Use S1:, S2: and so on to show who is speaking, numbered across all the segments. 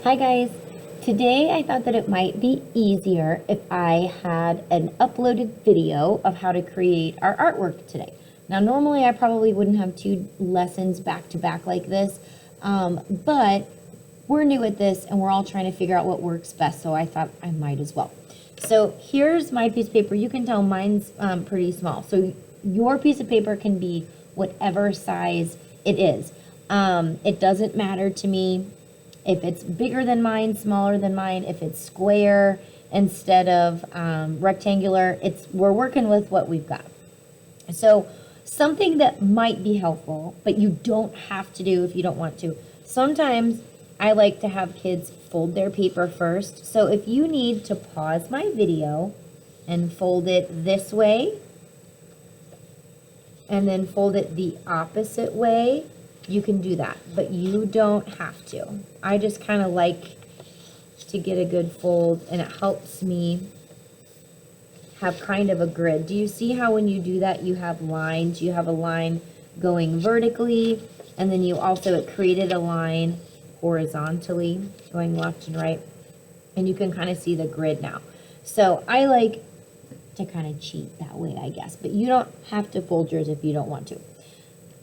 S1: Hi guys. Today I thought that it might be easier if I had an uploaded video of how to create our artwork today. Now normally I probably wouldn't have two lessons back to back like this, but we're new at this and we're all trying to figure out what works best, so I thought I might as well. So here's my piece of paper. You can tell mine's pretty small. So your piece of paper can be whatever size it is. It doesn't matter to me if it's bigger than mine, smaller than mine, if it's square instead of rectangular. We're working with what we've got. So something that might be helpful, but you don't have to do if you don't want to. Sometimes I like to have kids fold their paper first. So if you need to pause my video and fold it this way, and then fold it the opposite way, you can do that, but you don't have to. I just kind of like to get a good fold, and it helps me have kind of a grid. Do you see how when you do that, you have lines? You have a line going vertically, and then you also, it created a line horizontally going left and right, and you can kind of see the grid now. So I like to kind of cheat that way, I guess, but you don't have to fold yours if you don't want to.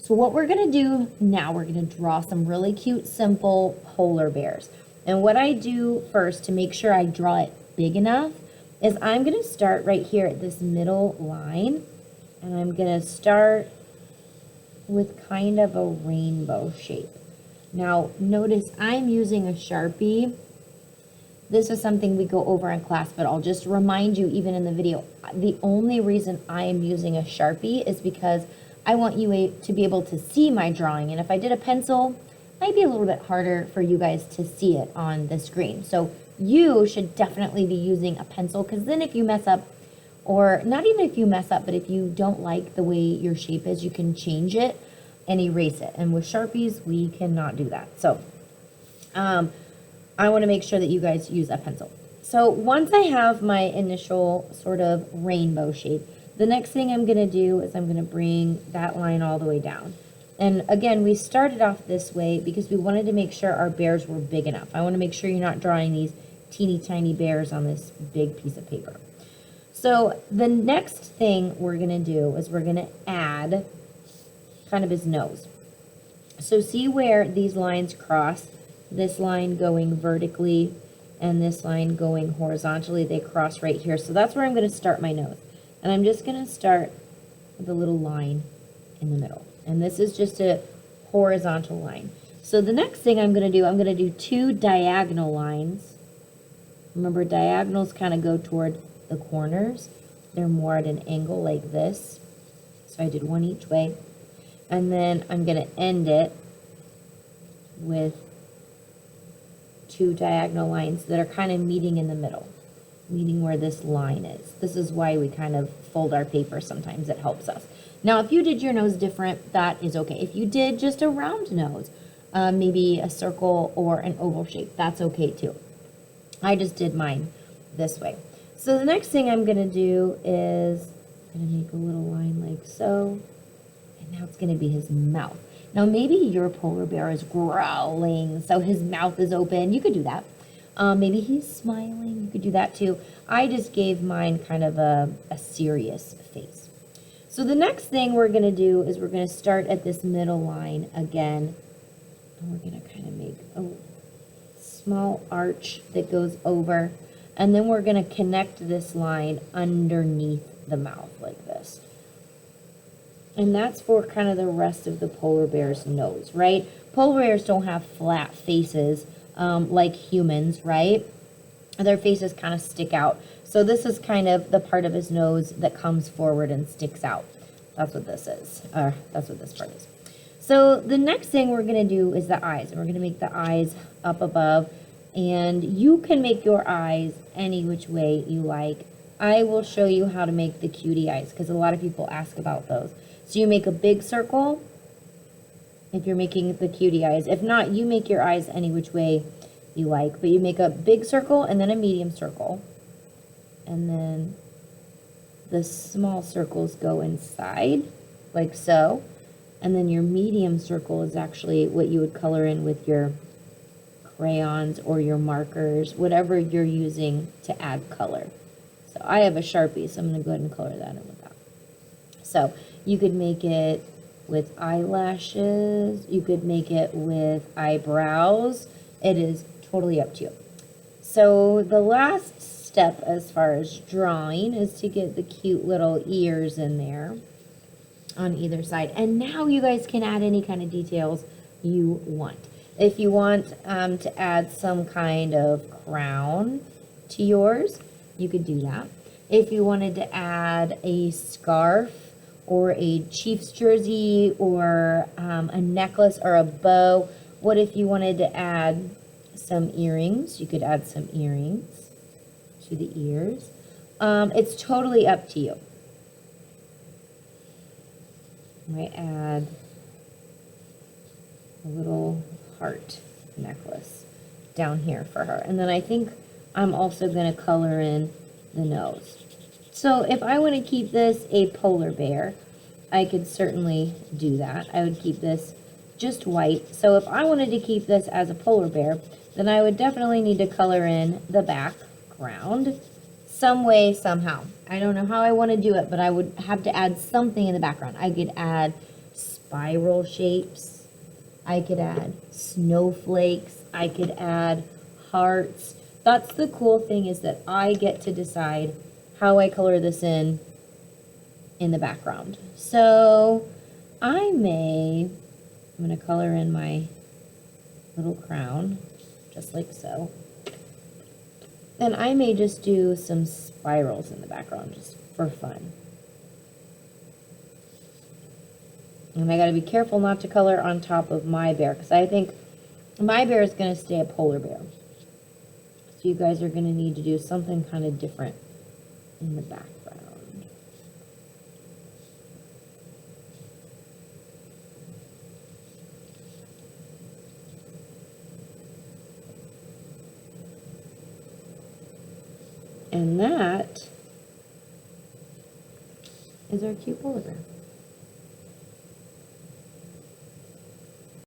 S1: So what we're going to do now, we're going to draw some really cute, simple polar bears. And what I do first to make sure I draw it big enough is I'm going to start right here at this middle line, and I'm going to start with kind of a rainbow shape. Now notice I'm using a Sharpie. This is something we go over in class, but I'll just remind you even in the video, the only reason I am using a Sharpie is because I want you to be able to see my drawing. And if I did a pencil, it might be a little bit harder for you guys to see it on the screen. So you should definitely be using a pencil, because then if you mess up, or not even if you mess up, but if you don't like the way your shape is, you can change it and erase it. And with Sharpies, we cannot do that. So I want to make sure that you guys use a pencil. So once I have my initial sort of rainbow shape, the next thing I'm going to do is I'm going to bring that line all the way down. And again, we started off this way because we wanted to make sure our bears were big enough. I want to make sure you're not drawing these teeny tiny bears on this big piece of paper. So the next thing we're going to do is we're going to add kind of his nose. So see where these lines cross? This line going vertically and this line going horizontally, they cross right here. So that's where I'm going to start my nose. And I'm just going to start with a little line in the middle. And this is just a horizontal line. So the next thing I'm going to do, I'm going to do two diagonal lines. Remember, diagonals kind of go toward the corners. They're more at an angle like this. So I did one each way. And then I'm going to end it with two diagonal lines that are kind of meeting in the middle, meeting where this line is. This is why we kind of fold our paper sometimes. It helps us. Now, if you did your nose different, that is okay. If you did just a round nose, maybe a circle or an oval shape, that's okay too. I just did mine this way. So the next thing I'm going to do is I'm going to make a little line like so. And now it's going to be his mouth. Now, maybe your polar bear is growling, so his mouth is open. You could do that. Maybe he's smiling. You could do that too. I just gave mine kind of a serious face. So the next thing we're going to do is we're going to start at this middle line again. And we're going to kind of make a small arch that goes over. And then we're going to connect this line underneath the mouth like this. And that's for kind of the rest of the polar bear's nose, right? Polar bears don't have flat faces like humans, right? Their faces kind of stick out. So this is kind of the part of his nose that comes forward and sticks out. That's what this is. That's what this part is. So the next thing we're going to do is the eyes. And we're going to make the eyes up above. And you can make your eyes any which way you like. I will show you how to make the cutie eyes because a lot of people ask about those. So you make a big circle if you're making the cutie eyes. If not, you make your eyes any which way you like. But you make a big circle and then a medium circle. And then the small circles go inside, like so. And then your medium circle is actually what you would color in with your crayons or your markers, whatever you're using to add color. So I have a Sharpie, so I'm going to go ahead and color that in with that. So you could make it with eyelashes, you could make it with eyebrows. It is totally up to you. So the last step as far as drawing is to get the cute little ears in there on either side. And now you guys can add any kind of details you want. If you want to add some kind of crown to yours, you could do that. If you wanted to add a scarf or a Chiefs jersey or a necklace or a bow, what if you wanted to add some earrings? You could add some earrings to the ears. It's totally up to you. I might add a little heart necklace down here for her. And then I think I'm also going to color in the nose. So if I want to keep this a polar bear, I could certainly do that. I would keep this just white. So if I wanted to keep this as a polar bear, then I would definitely need to color in the background some way, somehow. I don't know how I want to do it, but I would have to add something in the background. I could add spiral shapes. I could add snowflakes. I could add hearts. That's the cool thing, is that I get to decide how I color this in the background. So I'm going to color in my little crown, just like so. And I may just do some spirals in the background, just for fun. And I got to be careful not to color on top of my bear, because I think my bear is going to stay a polar bear. So you guys are going to need to do something kind of different in the background. And that is our cute polar bear.